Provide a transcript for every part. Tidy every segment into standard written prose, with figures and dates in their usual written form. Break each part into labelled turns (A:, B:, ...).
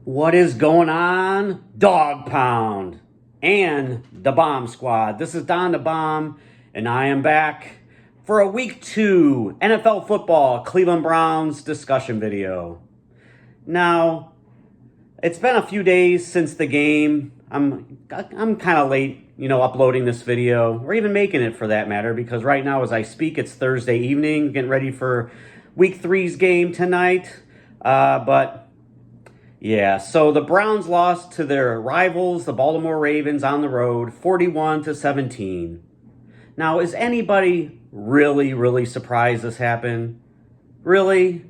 A: What is going on? Dog Pound and the Bomb Squad. This is Don the Bomb, and I am back for a Week 2 NFL football Cleveland Browns discussion video. Now, it's been a few days since the game. I'm kind of late, uploading this video, or even making it for that matter, because right now as I speak, it's Thursday evening, getting ready for Week 3's game tonight. Yeah, so the Browns lost to their rivals, the Baltimore Ravens, on the road, 41-17. Now, is anybody really surprised this happened? Really?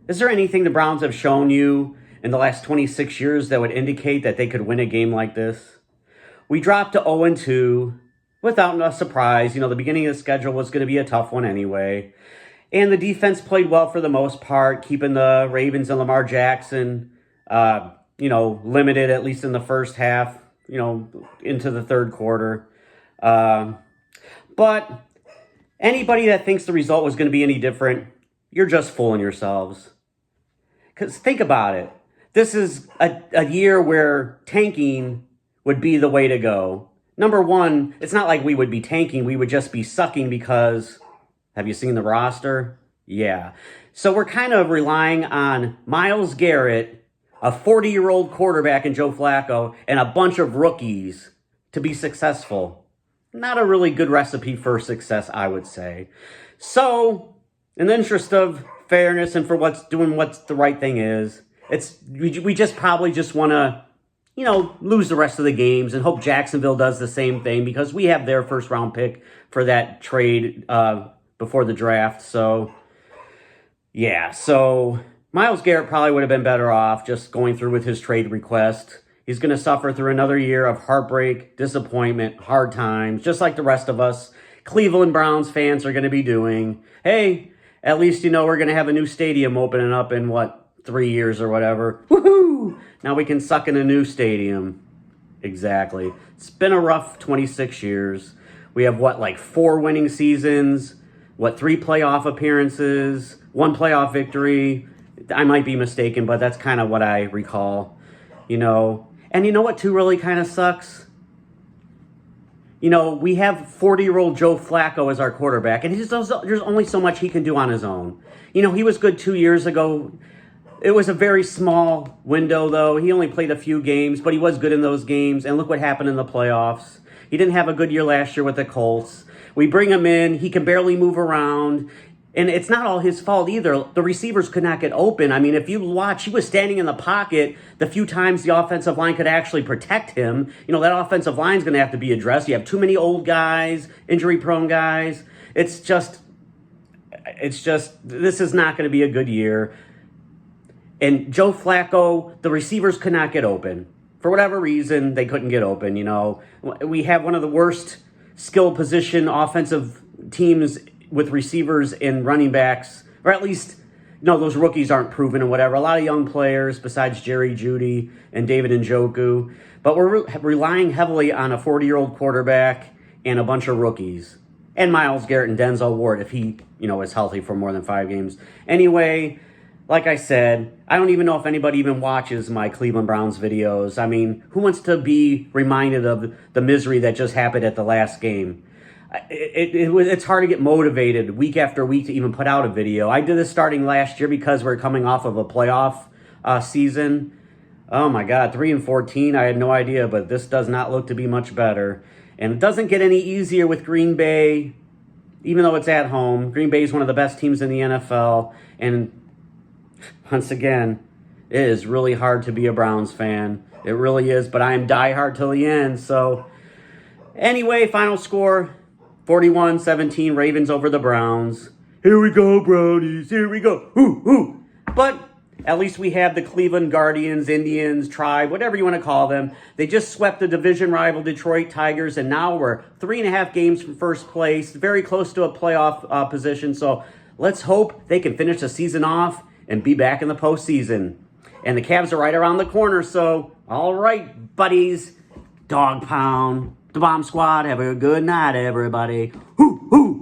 A: Is there anything the Browns have shown you in the last 26 years that would indicate that they could win a game like this? We dropped to 0-2 without a surprise. The beginning of the schedule was going to be a tough one anyway. And the defense played well for the most part, keeping the Ravens and Lamar Jackson limited, at least in the first half, into the third quarter. But anybody that thinks the result was going to be any different, you're just fooling yourselves. Because think about it. This is a year where tanking would be the way to go. Number one, it's not like we would be tanking. We would just be sucking because, have you seen the roster? Yeah. So we're kind of relying on Myles Garrett, a 40-year-old quarterback in Joe Flacco, and a bunch of rookies to be successful. Not a really good recipe for success, I would say. So, in the interest of fairness and for what's the right thing is, we just probably just want to, lose the rest of the games and hope Jacksonville does the same thing because we have their first round pick for that trade before the draft. So, yeah, so Myles Garrett probably would have been better off just going through with his trade request. He's going to suffer through another year of heartbreak, disappointment, hard times, just like the rest of us Cleveland Browns fans are going to be doing. Hey, at least we're going to have a new stadium opening up in, 3 years or whatever. Woohoo! Now we can suck in a new stadium. Exactly. It's been a rough 26 years. We have, 4 winning seasons, 3 playoff appearances, 1 playoff victory. I might be mistaken, but that's kind of what I recall, And you know what, too, really kind of sucks? We have 40-year-old Joe Flacco as our quarterback, and there's only so much he can do on his own. He was good 2 years ago. It was a very small window, though. He only played a few games, but he was good in those games, and look what happened in the playoffs. He didn't have a good year last year with the Colts. We bring him in. He can barely move around. And it's not all his fault either. The receivers could not get open. I mean, if you watch, he was standing in the pocket the few times the offensive line could actually protect him. That offensive line's going to have to be addressed. You have too many old guys, injury-prone guys. It's just, this is not going to be a good year. And Joe Flacco, the receivers could not get open. For whatever reason, they couldn't get open, We have one of the worst skill position offensive teams with receivers and running backs, or at least, those rookies aren't proven and whatever. A lot of young players besides Jerry Jeudy and David Njoku. But we're relying heavily on a 40-year-old quarterback and a bunch of rookies. And Myles Garrett and Denzel Ward if he, is healthy for more than 5 games. Anyway, like I said, I don't even know if anybody even watches my Cleveland Browns videos. I mean, who wants to be reminded of the misery that just happened at the last game? It's hard to get motivated week after week to even put out a video. I did this starting last year because we're coming off of a playoff season. Oh my God, 3-14. I had no idea, but this does not look to be much better. And it doesn't get any easier with Green Bay, even though it's at home. Green Bay is one of the best teams in the NFL. And once again, it is really hard to be a Browns fan. It really is, but I am diehard till the end. So anyway, final score, 41-17, Ravens over the Browns. Here we go, Brownies. Here we go. Ooh. But at least we have the Cleveland Guardians, Indians, Tribe, whatever you want to call them. They just swept the division rival Detroit Tigers, and now we're 3.5 games from first place, very close to a playoff position. So let's hope they can finish the season off and be back in the postseason. And the Cavs are right around the corner. So, all right, buddies, Dog Pound, the Bomb Squad, have a good night, everybody. Hoo, hoo.